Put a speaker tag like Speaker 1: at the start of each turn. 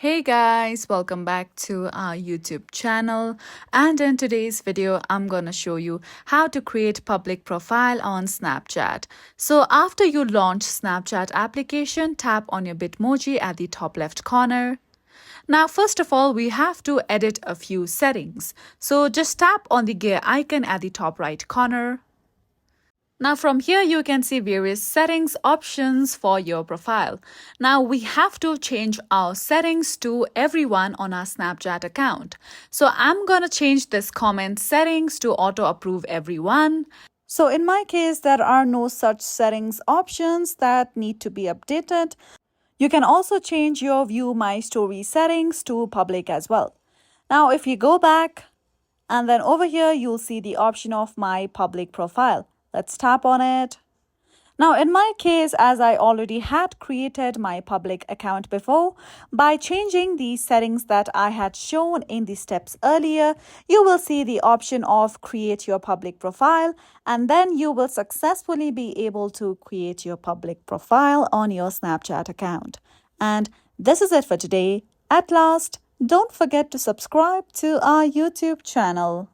Speaker 1: Hey guys, welcome back to our YouTube channel, and in today's video I'm gonna show you how to create public profile on Snapchat. So after you launch Snapchat application, tap on your Bitmoji at the top left corner. Now first of all, we have to edit a few settings. So just tap on the gear icon at the top right corner. Now from here you can see various settings options for your profile. Now we have to change our settings to everyone on our Snapchat account. So I'm going to change this comment settings to auto approve everyone. So in my case there are no such settings options that need to be updated. You can also change your view my story settings to public as well. Now if you go back and then over here you'll see the option of my public profile. Let's tap on it. Now in my case, as I already had created my public account before, by changing the settings that I had shown in the steps earlier, you will see the option of create your public profile, and then you will successfully be able to create your public profile on your Snapchat account. And this is it for today. At last, don't forget to subscribe to our YouTube channel.